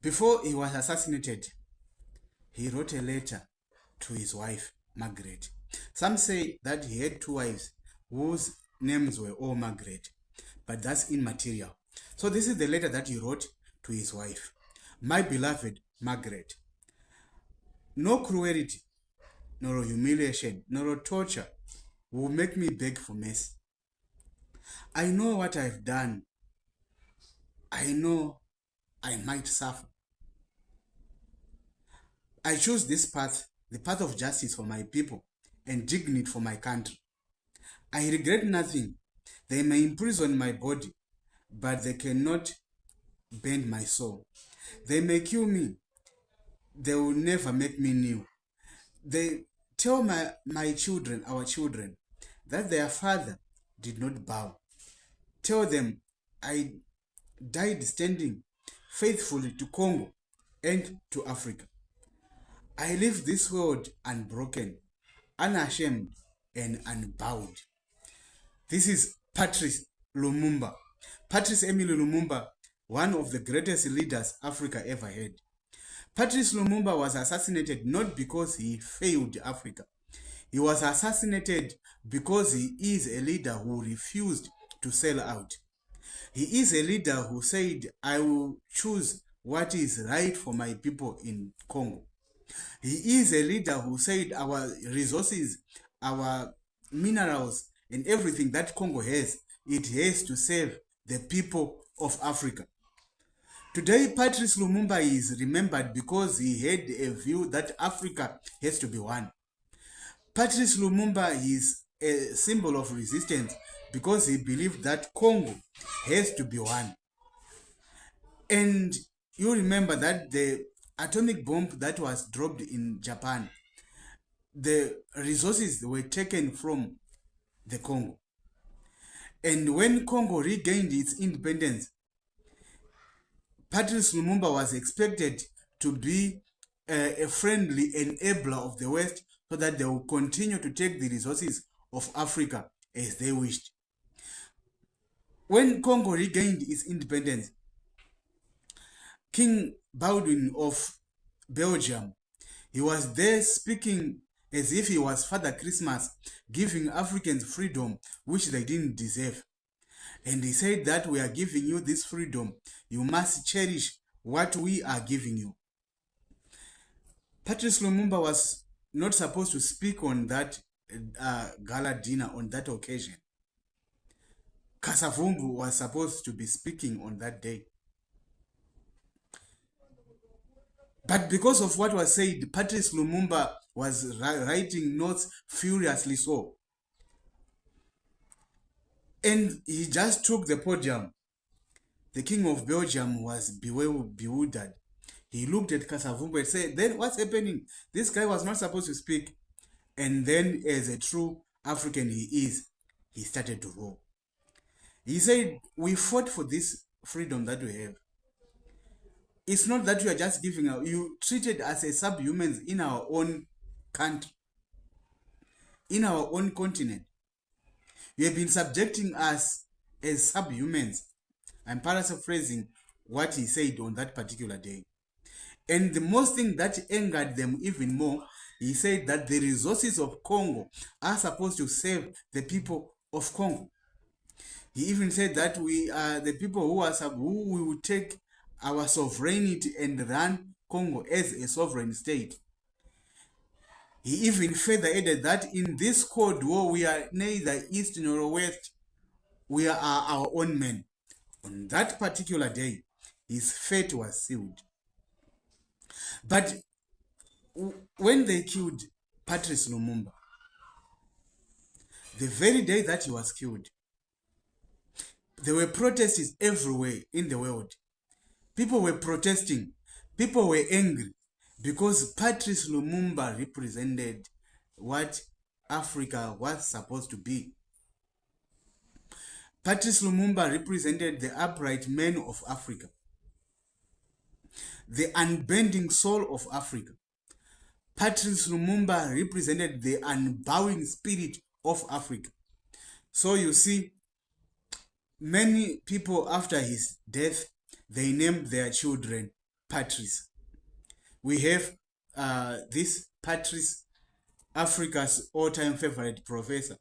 Before he was assassinated, he wrote a letter to his wife, Margaret. Some say that he had two wives whose names were all Margaret, but that's immaterial. So this is the letter that he wrote to his wife. My beloved Margaret, no cruelty, nor humiliation, nor torture will make me beg for mercy. I know what I've done. I know I might suffer. I choose this path, the path of justice for my people and dignity for my country. I regret nothing. They may imprison my body, but they cannot bend my soul. They may kill me. They will never make me new. They tell my children, our children, that their father did not bow. Tell them I died standing faithfully to Congo and to Africa. I leave this world unbroken, unashamed, and unbowed. This is Patrice Lumumba. Patrice Emile Lumumba, one of the greatest leaders Africa ever had. Patrice Lumumba was assassinated not because he failed Africa. He was assassinated because he is a leader who refused to sell out. He is a leader who said, I will choose what is right for my people in Congo. He is a leader who said our resources, our minerals, and everything that Congo has, it has to serve the people of Africa. Today, Patrice Lumumba is remembered because he had a view that Africa has to be one. Patrice Lumumba is a symbol of resistance because he believed that Congo has to be one. And you remember that the atomic bomb that was dropped in Japan, the resources were taken from the Congo. And when Congo regained its independence, Patrice Lumumba was expected to be a friendly enabler of the West so that they will continue to take the resources of Africa as they wished. When Congo regained its independence, King Baudouin of Belgium, he was there speaking as if he was Father Christmas, giving Africans freedom which they didn't deserve. And he said that we are giving you this freedom. You must cherish what we are giving you. Patrice Lumumba was not supposed to speak on that gala dinner on that occasion. Kasavumbu was supposed to be speaking on that day. But because of what was said, Patrice Lumumba was writing notes furiously so. And he just took the podium. The king of Belgium was bewildered. He looked at Kasavumbu and said, then what's happening? This guy was not supposed to speak. And then as a true African he is, he started to roar. He said, we fought for this freedom that we have. It's not that you are just giving out. You treated us as subhumans in our own country, in our own continent. You have been subjecting us as subhumans. I'm paraphrasing what he said on that particular day. And the most thing that angered them even more, he said that the resources of Congo are supposed to serve the people of Congo. He even said that we are the people who will take our sovereignty and run Congo as a sovereign state. He even further added that in this Cold War, we are neither East nor West. We are our own men. On that particular day, his fate was sealed. But when they killed Patrice Lumumba, the very day that he was killed, there were protests everywhere in the world. People were protesting. People were angry because Patrice Lumumba represented what Africa was supposed to be. Patrice Lumumba represented the upright men of Africa, the unbending soul of Africa. Patrice Lumumba represented the unbowing spirit of Africa. So you see, many people after his death, they named their children Patrice. We have this Patrice, Africa's all-time favorite professor,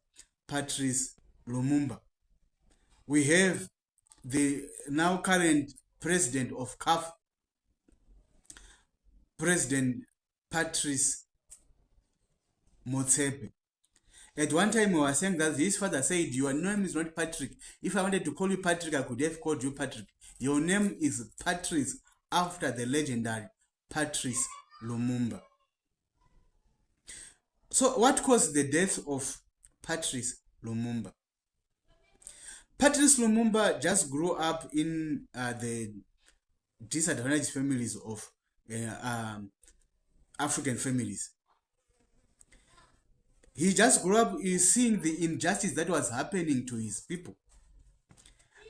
Patrice Lumumba. We have the now current president of CAF, President Patrice Motsepe. At one time, we were saying that his father said, your name is not Patrick. If I wanted to call you Patrick, I could have called you Patrick. Your name is Patrice, after the legendary Patrice Lumumba. So what caused the death of Patrice Lumumba? Patrice Lumumba just grew up in the disadvantaged families of African families. He just grew up seeing the injustice that was happening to his people.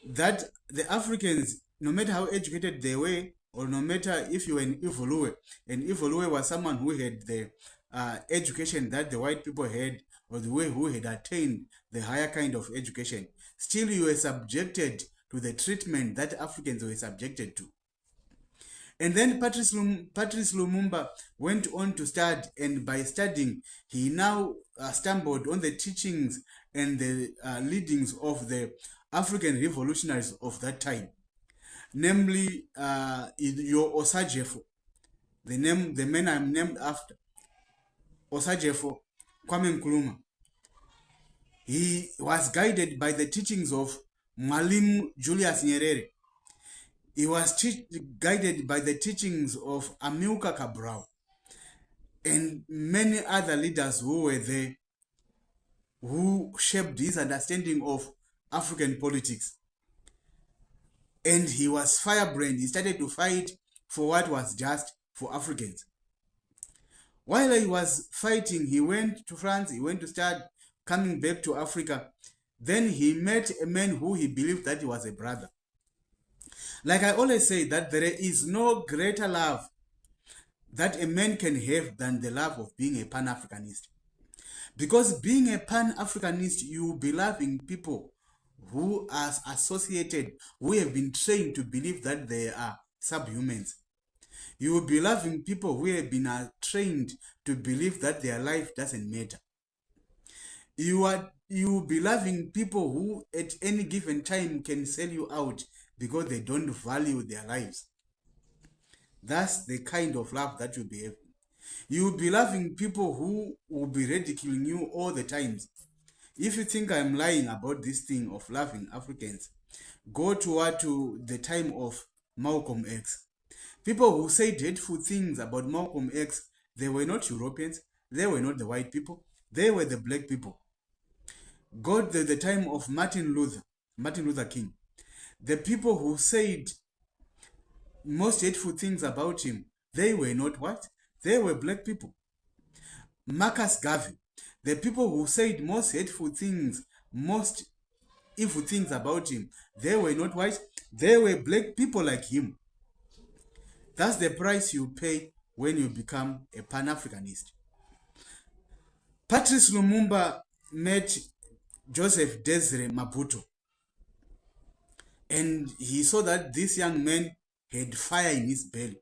That the Africans, no matter how educated they were, or no matter if you were an Evoluwe, and Evoluwe was someone who had the education that the white people had, or the way who had attained the higher kind of education, still you were subjected to the treatment that Africans were subjected to. And then Patrice Lumumba went on to study, and by studying, he now stumbled on the teachings and the leadings of the African revolutionaries of that time, namely your Osajefo, the man I'm named after, Osajefo Kwame Nkrumah. He was guided by the teachings of Mwalimu Julius Nyerere. He was guided by the teachings of Amilcar Cabral and many other leaders who were there, who shaped his understanding of African politics. And he was firebrand. He started to fight for what was just for Africans. While he was fighting, he went to France, he went to study, coming back to Africa. Then he met a man who he believed that he was a brother. Like I always say, that there is no greater love that a man can have than the love of being a Pan-Africanist. Because being a Pan-Africanist, you will be loving people who are associated, who have been trained to believe that they are subhumans. You will be loving people who have been trained to believe that their life doesn't matter. You will be loving people who at any given time can sell you out because they don't value their lives. That's the kind of love that you'll be having. You will be loving people who will be ridiculing you all the times. If you think I'm lying about this thing of loving Africans, go to the time of Malcolm X. People who said hateful things about Malcolm X, they were not Europeans, they were not the white people, they were the black people. Go to the time of Martin Luther King. The people who said most hateful things about him, they were not white, they were black people. Marcus Garvey, the people who said most hateful things, most evil things about him, they were not white, they were black people like him. That's the price you pay when you become a Pan-Africanist. Patrice Lumumba met Joseph Desire Maputo, and he saw that this young man had fire in his belly.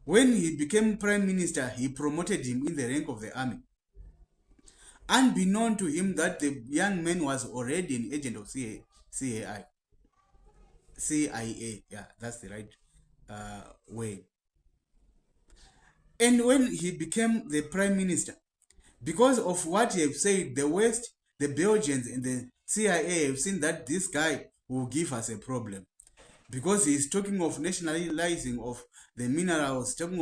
When he became prime minister, he promoted him in the rank of the army, unbeknown to him that the young man was already an agent of CIA. Yeah, that's the right way. And when he became the prime minister, because of what he have said, the West, the Belgians, and the CIA have seen that this guy will give us a problem. Because he's talking of nationalizing of the minerals, talking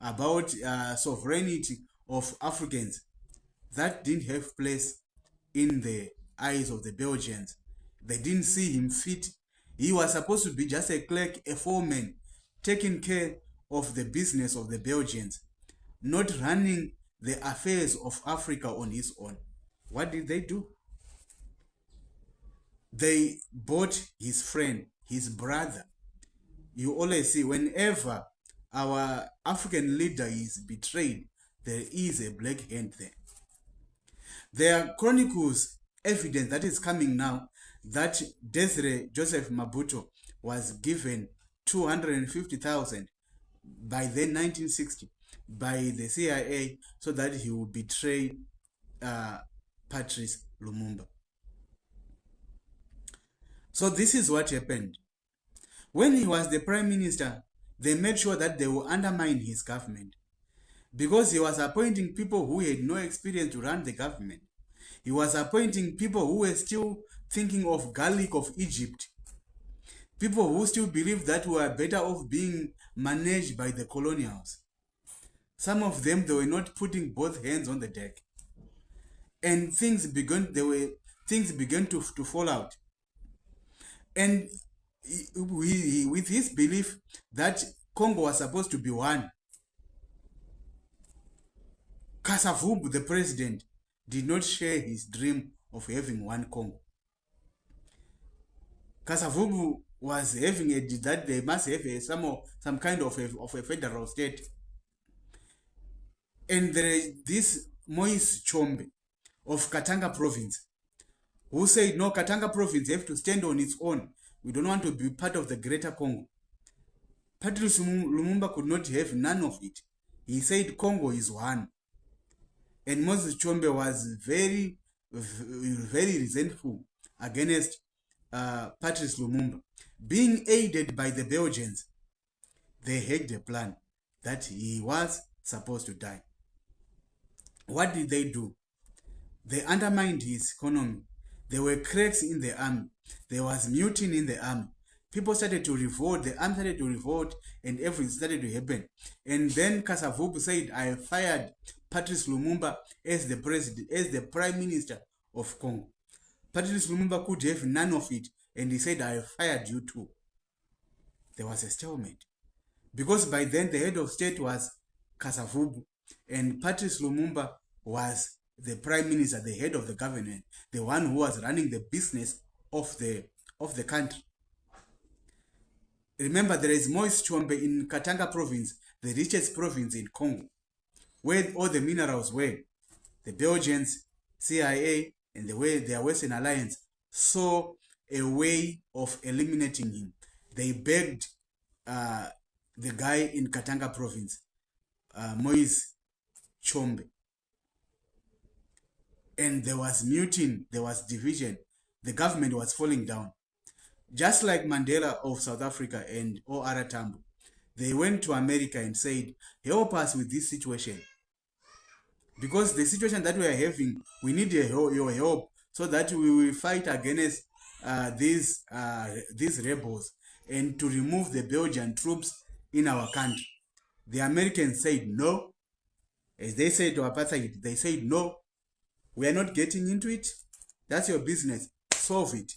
about sovereignty of Africans. That didn't have place in the eyes of the Belgians. They didn't see him fit. He was supposed to be just a clerk, a foreman, taking care of the business of the Belgians, not running the affairs of Africa on his own. What did they do? They bought his friend, his brother. You always see, whenever our African leader is betrayed, there is a black hand there. There are chronicles, evidence that is coming now, that Desire Joseph Maputo was given 250,000 by then 1960 by the CIA so that he would betray Patrice Lumumba. So this is what happened. When he was the prime minister, they made sure that they will undermine his government because he was appointing people who had no experience to run the government. He was appointing people who were still thinking of garlic of Egypt. People who still believed that we were better off being managed by the colonials. Some of them, they were not putting both hands on the deck. And things began to fall out. And with his belief that Congo was supposed to be one, Kasavubu, the president, did not share his dream of having one Congo. Kasavubu was having that they must have some kind of a federal state. And there is this Moise Chombe of Katanga province who said, no, Katanga province have to stand on its own. We don't want to be part of the greater Congo. Patrice Lumumba could not have none of it. He said Congo is one. And Moses Chombe was very, very resentful against Patrice Lumumba. Being aided by the Belgians, they had a plan that he was supposed to die. What did they do? They undermined his economy. There were cracks in the army. There was mutiny in the army. People started to revolt. The army started to revolt, and everything started to happen. And then Kasavubu said, I fired Patrice Lumumba as the president, as the prime minister of Congo. Patrice Lumumba could have none of it, and he said, I fired you too. There was a stalemate. Because by then the head of state was Kasavubu, and Patrice Lumumba was the prime minister, the head of the government, the one who was running the business of the country. Remember, there is Moise Chombe in Katanga province, the richest province in Congo, where all the minerals were. The Belgians, CIA, and their Western Alliance saw a way of eliminating him. They begged the guy in Katanga province, Moise Chombe. And there was mutiny, there was division. The government was falling down. Just like Mandela of South Africa and O.R. Tambo, they went to America and said, help us with this situation. Because the situation that we are having, we need your help so that we will fight against these rebels and to remove the Belgian troops in our country. The Americans said no. As they said to apartheid, they said no. We are not getting into it. That's your business. Solve it.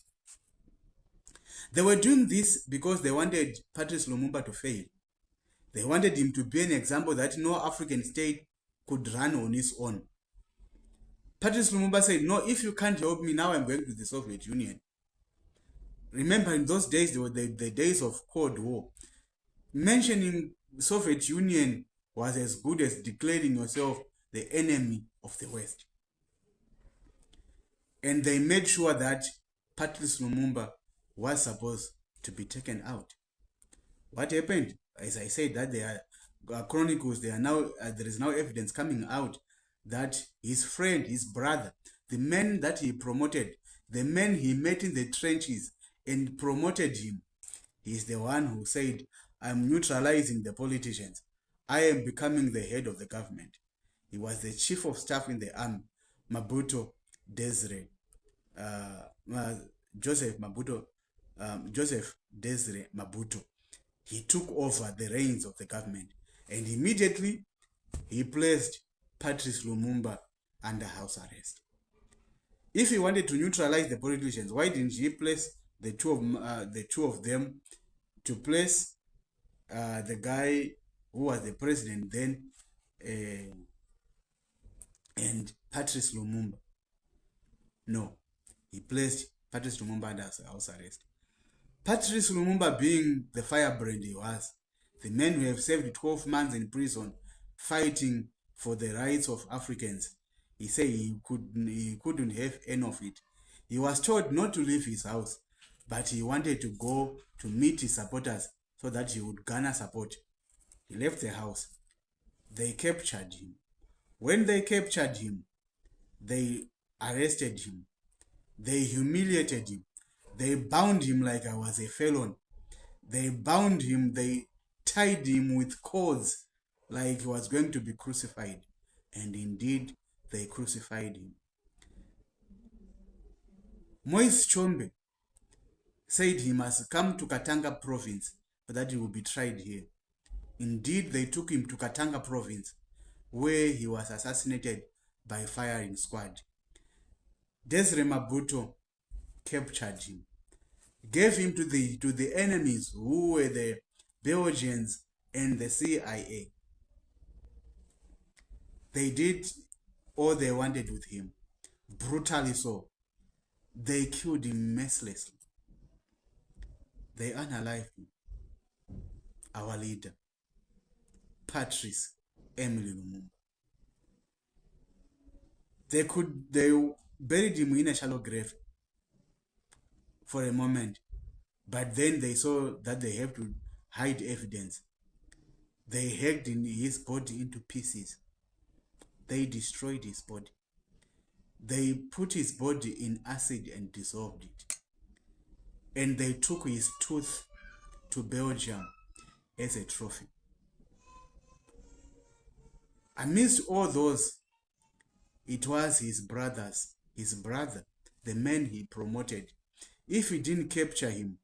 They were doing this because they wanted Patrice Lumumba to fail. They wanted him to be an example that no African state could run on its own. Patrice Lumumba said, no, if you can't help me, now I'm going to the Soviet Union. Remember, in those days, they were the days of Cold War. Mentioning Soviet Union was as good as declaring yourself the enemy of the West. And they made sure that Patrice Lumumba was supposed to be taken out. What happened? As I said, that there are chronicles, there is now evidence coming out that his friend, his brother, the man that he promoted, the man he met in the trenches and promoted him, he's the one who said, I'm neutralizing the politicians. I am becoming the head of the government. He was the chief of staff in the army, Mabuto Desire. Joseph Desire Mabuto. He took over the reins of the government, and immediately he placed Patrice Lumumba under house arrest. If he wanted to neutralize the politicians, why didn't he place the two of them to place the guy who was the president then and Patrice Lumumba? No, he placed Patrice Lumumba under house arrest. Patrice Lumumba, being the firebrand he was, the man who have served 12 months in prison fighting for the rights of Africans, he said he couldn't have any of it. He was told not to leave his house, but he wanted to go to meet his supporters so that he would garner support. He left the house. They captured him. When they captured him, they arrested him. They humiliated him. They bound him like I was a felon. They bound him. They tied him with cords like he was going to be crucified. And indeed, they crucified him. Moise Chombe said he must come to Katanga province so that he will be tried here. Indeed, they took him to Katanga province, where he was assassinated by firing squad. Desire Mabuto captured him, gave him to the enemies who were the Belgians and the CIA. They did all they wanted with him, brutally so. They killed him mercilessly. They unalived him. Our leader, Patrice Lumumba. They buried him in a shallow grave for a moment, but then they saw that they have to hide evidence. They hacked his body into pieces. They destroyed his body. They put his body in acid and dissolved it. And they took his tooth to Belgium as a trophy. Amidst all those, it was his brother, the man he promoted. If he didn't capture him,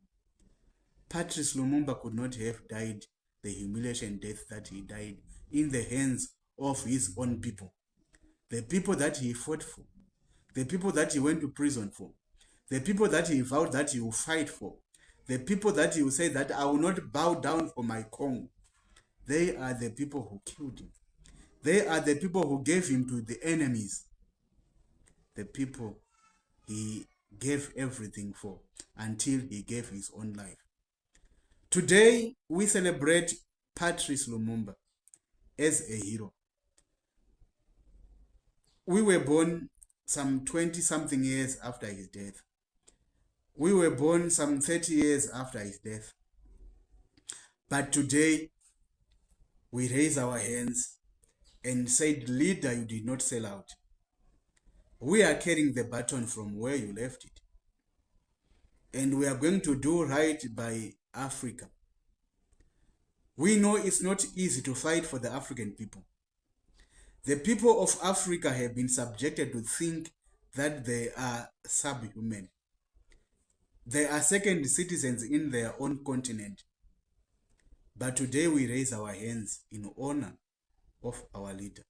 Patrice Lumumba could not have died the humiliation death that he died in the hands of his own people. The people that he fought for, the people that he went to prison for, the people that he vowed that he will fight for, the people that he will say that I will not bow down for my Congo. They are the people who killed him. They are the people who gave him to the enemies. The people he gave everything for until he gave his own life. Today, we celebrate Patrice Lumumba as a hero. We were born some 20-something years after his death. We were born some 30 years after his death. But today, we raise our hands and said, leader, you did not sell out. We are carrying the baton from where you left it. And we are going to do right by Africa. We know it's not easy to fight for the African people. The people of Africa have been subjected to think that they are subhuman. They are second citizens in their own continent. But today we raise our hands in honor of our leader,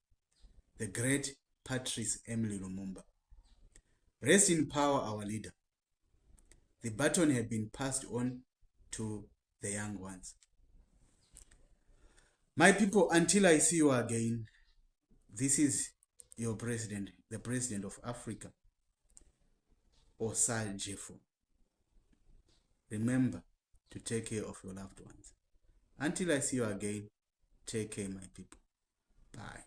the great Patrice Lumumba. Rest in power, our leader. The baton has been passed on to the young ones. My people, until I see you again, this is your president, the president of Africa, Osar Jeffo. Remember to take care of your loved ones. Until I see you again, take care, my people. Bye.